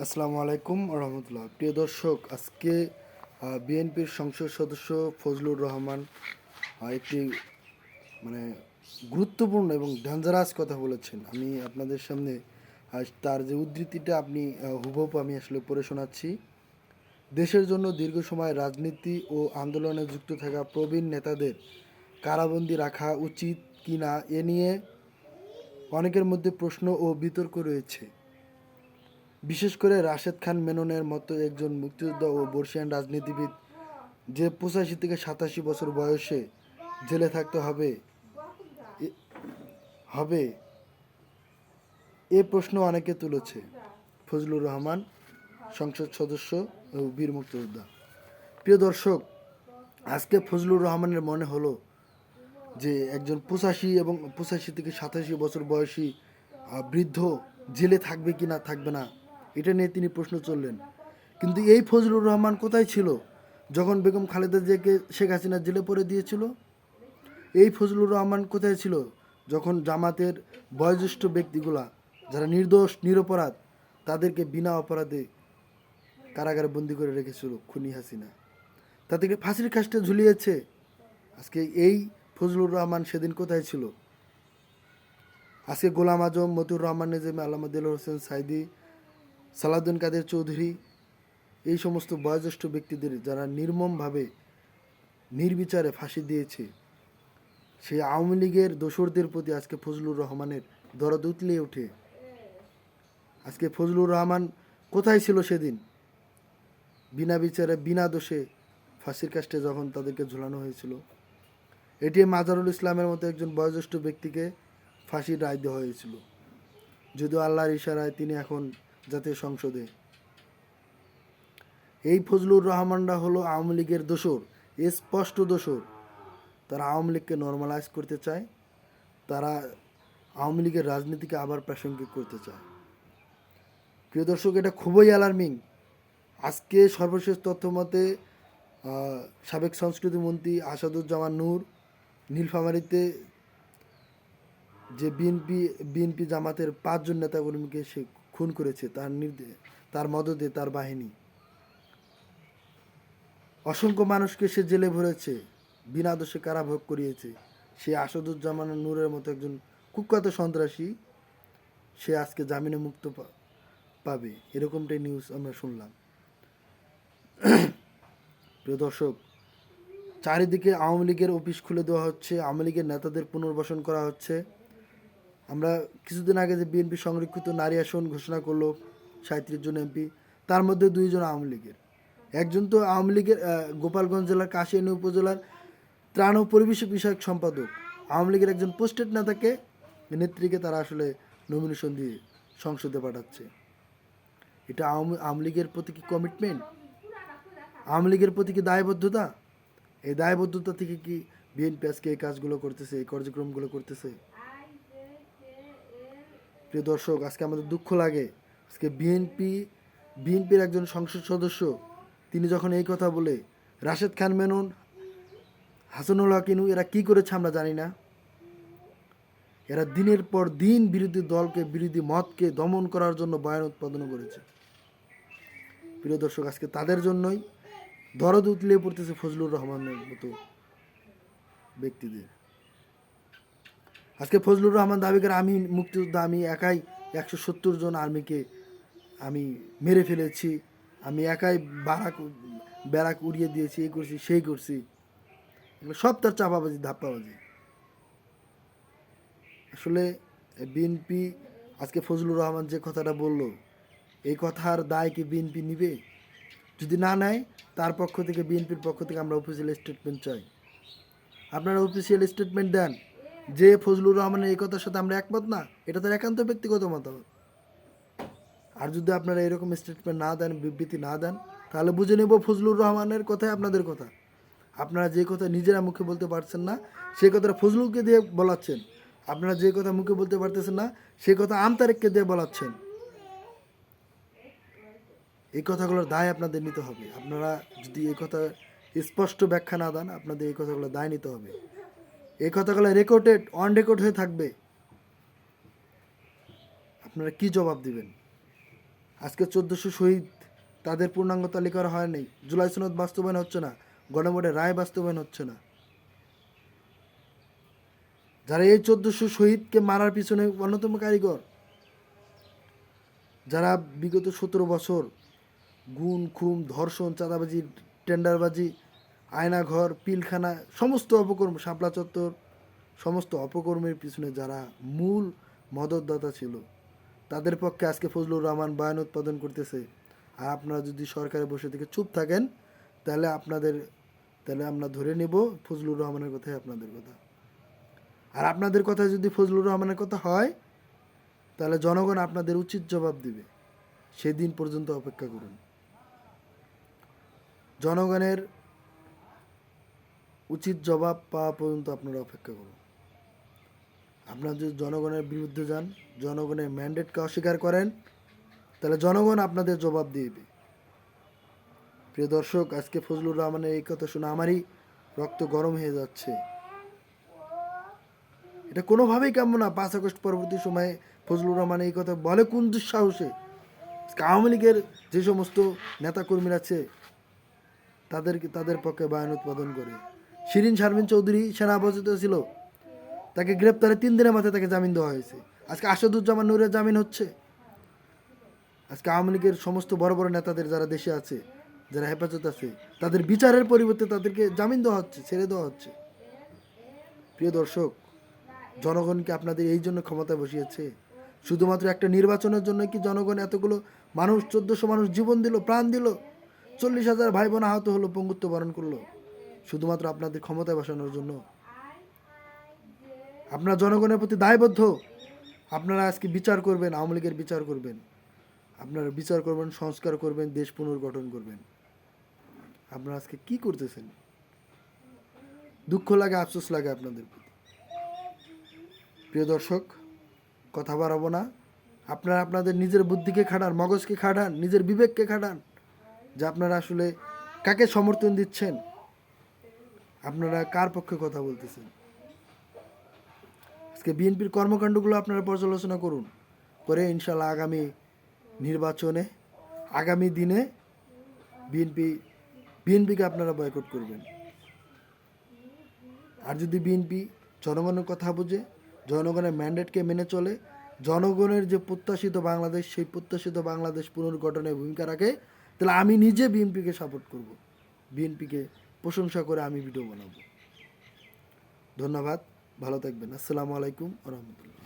আসসালামু আলাইকুম রহমতুল্লাহ। প্রিয় দর্শক, আজকে বিএনপির সংসদ সদস্য ফজলুর রহমান একটি মানে গুরুত্বপূর্ণ এবং ডেঞ্জারাস কথা বলেছেন। আমি আপনাদের সামনে তার যে উদ্ধৃতিটা আপনি হুবহু আমি আসলে পড়ে শোনাচ্ছি। দেশের জন্য দীর্ঘ সময় রাজনীতি ও আন্দোলনে যুক্ত থাকা প্রবীণ নেতাদের কারাবন্দী রাখা উচিত কিনা এ নিয়ে অনেকের মধ্যে প্রশ্ন ও বিতর্ক রয়েছে। বিশেষ করে রাশেদ খান মেননের মতো একজন মুক্তিযোদ্ধা ও বর্ষিয়ান রাজনীতিবিদ যে ৮৫ থেকে ৮৭ বছর বয়সে জেলে থাকতে হবে এ প্রশ্ন অনেকে তুলেছে। ফজলুর রহমান সংসদ সদস্য ও বীর মুক্তিযোদ্ধা। প্রিয় দর্শক, আজকে ফজলুর রহমানের মনে হলো যে একজন ৮৫ থেকে ৮৭ বছর বয়সী বৃদ্ধ জেলে থাকবে কি না থাকবে না, এটা নিয়ে তিনি প্রশ্ন করলেন। কিন্তু এই ফজলুর রহমান কোথায় ছিল যখন বেগম খালেদা জিয়াকে শেখ হাসিনা জেলে পড়ে দিয়েছিল? এই ফজলুর রহমান কোথায় ছিল যখন জামাতের বয়োজ্যেষ্ঠ ব্যক্তিগুলা যারা নির্দোষ নিরপরাধ তাদেরকে বিনা অপরাধে কারাগারে বন্দি করে রেখেছিল খুনি হাসিনা, তাদেরকে ফাঁসির কাস্টে ঝুলিয়েছে? আজকে এই ফজলুর রহমান সেদিন কোথায় ছিল? আজকে গোলাম আজম, মতিউর রহমান নিজামী, আল্লামা দেলোয়ার হোসেন সাইদি, সালাউদ্দিন কাদের চৌধুরী, এই সমস্ত বয়োজ্যেষ্ঠ ব্যক্তিদের যারা নির্মমভাবে নির্বিচারে ফাঁসি দিয়েছে, সেই আওয়ামী লীগের দোসরদের প্রতি আজকে ফজলুর রহমানের দরদ উতলে ওঠে। আজকে ফজলুর রহমান কোথায় ছিল সেদিন? বিনা বিচারে বিনা দোষে ফাঁসির কাস্টে যখন তাদেরকে ঝুলানো হয়েছিল। এটিএম আজহারুল ইসলামের মতো একজন বয়োজ্যেষ্ঠ ব্যক্তিকে ফাঁসির রায় দেওয়া হয়েছিল, যদিও আল্লাহর ইশারায় তিনি এখন জাতীয় সংসদে। এই ফজলুর রহমানরা হলো আওয়ামী লীগের দোসর, স্পষ্ট দোসর। তারা আওয়ামী লীগকে নর্মালাইজ করতে চায়, তারা আওয়ামী লীগের রাজনীতিকে আবার প্রাসঙ্গিক করতে চায়। প্রিয় দর্শক, এটা খুবই অ্যালার্মিং। আজকে সর্বশেষ তথ্য মতে সাবেক সংস্কৃতি মন্ত্রী আসাদুজ্জামান নূর নীলফামারীতে যে বিএনপি জামাতের ৫ জন নেতাকর্মীকে সে খুন করেছে, তার মদদে তার বাহিনী। অসংখ্য মানুষকে সে জেলে ভরেছে, বিনা দোষে কারাভোগ করিয়েছে। সে আসাদুজ্জামান নূরের মতো একজন কুখ্যাত সন্ত্রাসী সে আজকে জামিনে মুক্ত পাবে, এরকমটাই নিউজ আমরা শুনলাম। প্রিয় দর্শক, চারিদিকে আওয়ামী লীগের অফিস খুলে দেওয়া হচ্ছে, আওয়ামী লীগের নেতাদের পুনর্বাসন করা হচ্ছে। আমরা কিছুদিন আগে যে বিএনপি সংরক্ষিত নারী আসন ঘোষণা করলো ৩৭ জন এমপি, তার মধ্যে ২ জন আওয়ামী লীগের। একজন তো আওয়ামী লীগের গোপালগঞ্জ জেলার কাশিয়ানী উপজেলার ত্রাণ ও পরিবেশ বিষয়ক সম্পাদক। আওয়ামী লীগের একজন পোস্টেড নেতাকে নেত্রীকে তারা আসলে নমিনেশন দিয়ে সংসদে পাঠাচ্ছে। এটা আওয়ামী লীগের প্রতি কি কমিটমেন্ট? আওয়ামী লীগের প্রতি কি দায়বদ্ধতা? এই দায়বদ্ধতা থেকে কি বিএনপি আজকে এই কাজগুলো করতেছে, এই কার্যক্রমগুলো করতেছে? প্রিয় দর্শক, আজকে আমাদের দুঃখ লাগে, আজকে বিএনপির একজন সংসদ সদস্য তিনি যখন এই কথা বলে, রাশেদ খান মেনন, হাসানুল হক, এরা কি করেছে আমরা জানি না। এরা দিনের পর দিন বিরোধী দলকে, বিরোধী মতকে দমন করার জন্য বয়ান উৎপাদন করেছে। প্রিয় দর্শক, আজকে তাদের জন্যই দরদ উতলে পড়তেছে ফজলুর রহমানের মতো ব্যক্তিদের। আজকে ফজলুর রহমান দাবি করে আমি মুক্তিযোদ্ধা, আমি একাই ১৭০ জন আর্মিকে আমি মেরে ফেলেছি, আমি একাই ব্যারাক উড়িয়ে দিয়েছি, এই করছি সেই করছি। এগুলো সব তার চাপাবাজি, ধাপ্পাবাজি। আসলে বিএনপি আজকে ফজলুর রহমান যে কথাটা বলল, এই কথার দায় কি বিএনপি নিবে? যদি না নেয়, তার পক্ষ থেকে, বিএনপির পক্ষ থেকে আমরা অফিসিয়াল স্টেটমেন্ট চাই। আপনারা অফিসিয়াল স্টেটমেন্ট দেন যে ফজলুর রহমানের এই কথার সাথে আমরা একমত না, এটা তার একান্ত ব্যক্তিগত মতামত। আর যদি আপনারা এরকম স্টেটমেন্ট না দেন, বিবৃতি না দেন, তাহলে বুঝে নেব ফজলুর রহমানের কথাই আপনাদের কথা। আপনারা যে কথা নিজেরা মুখে বলতে পারছেন না, সেই কথাটা ফজলুলকে দিয়ে বলাচ্ছেন। আপনারা যে কথা মুখে বলতে পারতেছেন না, সেই কথা আমতারেককে দিয়ে বলাচ্ছেন। এই কথাগুলোর দায় আপনাদের নিতে হবে। আপনারা যদি এই কথা স্পষ্ট ব্যাখ্যা না দেন, আপনাদের এই কথাগুলোর দায় নিতে হবে। এই কথাগুলো রেকর্ডেড, অন রেকর্ড হয়ে থাকবে। আপনারা কি জবাব দিবেন? আজকে 1400 শহীদ, তাদের পূর্ণাঙ্গ তালিকা করা হয়নি। জুলাই সনদ বাস্তবায়ন হচ্ছে না, গণভোটের রায় বাস্তবায়ন হচ্ছে না। যারা এই 1400 শহীদকে মারার পিছনে অন্যতম কারিগর, যারা বিগত 17 বছর গুম খুম ধর্ষণ চাঁদাবাজি টেন্ডারবাজি আয়নাঘর পিলখানা সমস্ত অপকর্ম শাপলা চত্বর সমস্ত অপকর্মের পিছনে যারা মূল মদতদাতা ছিল, তাদের পক্ষে আজকে ফজলুর রহমান বয়ান উৎপাদন করতেছে। আর আপনারা যদি সরকারে বসে থেকে চুপ থাকেন, তাহলে আমরা ধরে নেব ফজলুর রহমানের কথাই আপনাদের কথা। আর আপনাদের কথা যদি ফজলুর রহমানের কথা হয়, তাহলে জনগণ আপনাদের উচিত জবাব দিবে। সেদিন পর্যন্ত অপেক্ষা করুন। জনগণের উচিত জবাব পাওয়া পর্যন্ত আপনারা অপেক্ষা করুন। আপনারা যদি জনগণের বিরুদ্ধে যান, জনগণের ম্যান্ডেটকে অস্বীকার করেন, তাহলে জনগণ আপনাদের জবাব দিবে। প্রিয় দর্শক, আজকে ফজলুর রহমানের এই কথা শুনে আমারই রক্ত গরম হয়ে যাচ্ছে। এটা কোনোভাবেই কাম্য না। 5 আগস্ট পরবর্তী সময়ে ফজলুর রহমান এই কথা বলে কোন দুঃসাহসে? আওয়ামী লীগের যে সমস্ত নেতাকর্মীরা আছে তাদের পক্ষে বয়ান উৎপাদন করে। শিরিন শারমিন চৌধুরী সেনা হেফাজতে ছিল, তাকে গ্রেপ্তারে 3 দিনের মাথায় তাকে জামিন দেওয়া হয়েছে। আজকে আসাদুজ্জামান নূরের জামিন হচ্ছে। আজকে আওয়ামী লীগের সমস্ত বড় বড় নেতাদের যারা দেশে আছে, যারা হেফাজত আছে, তাদের বিচারের পরিবর্তে তাদেরকে জামিন দেওয়া হচ্ছে, ছেড়ে দেওয়া হচ্ছে। প্রিয় দর্শক, জনগণকে আপনাদের এই জন্য ক্ষমতায় বসিয়েছে? শুধুমাত্র একটা নির্বাচনের জন্য কি জনগণ এতগুলো মানুষ 1400 মানুষ জীবন দিল, প্রাণ দিল, 40,000 ভাই বোন আহত হলো, পঙ্গুত্ব বরণ করলো, শুধুমাত্র আপনাদের ক্ষমতায় বসানোর জন্য? আপনারা জনগণের প্রতি দায়বদ্ধ। আপনারা আজকে বিচার করবেন, আওয়ামী লীগের বিচার করবেন, আপনারা বিচার করবেন, সংস্কার করবেন, দেশ পুনর্গঠন করবেন। আপনারা আজকে কি করতেছেন? দুঃখ লাগে, আফসোস লাগে আপনাদের প্রতি। প্রিয় দর্শক, কথা বাড়াবো না। আপনারা আপনাদের নিজের বুদ্ধিকে খাটান, মগজকে খাটান, নিজের বিবেককে খাটান, যে আপনারা আসলে কাকে সমর্থন দিচ্ছেন, আপনারা কার পক্ষে কথা বলতেছেন। আজকে বিএনপির কর্মকাণ্ডগুলো আপনারা পর্যালোচনা করুন, করে ইনশাল্লাহ আগামী নির্বাচনে, আগামী দিনে বিএনপিকে আপনারা বয়কট করবেন। আর যদি বিএনপি জনগণের কথা বুঝে, জনগণের ম্যান্ডেটকে মেনে চলে, জনগণের যে প্রত্যাশিত বাংলাদেশ, সেই প্রত্যাশিত বাংলাদেশ পুনর্গঠনে ভূমিকা রাখে, তাহলে আমি নিজে বিএনপিকে সাপোর্ট করব, বিএনপিকে প্রশংসা করে আমি ভিডিও বানাবো। ধন্যবাদ, ভালো থাকবেন। আসসালামু আলাইকুম ওয়া রাহমাতুল্লাহ।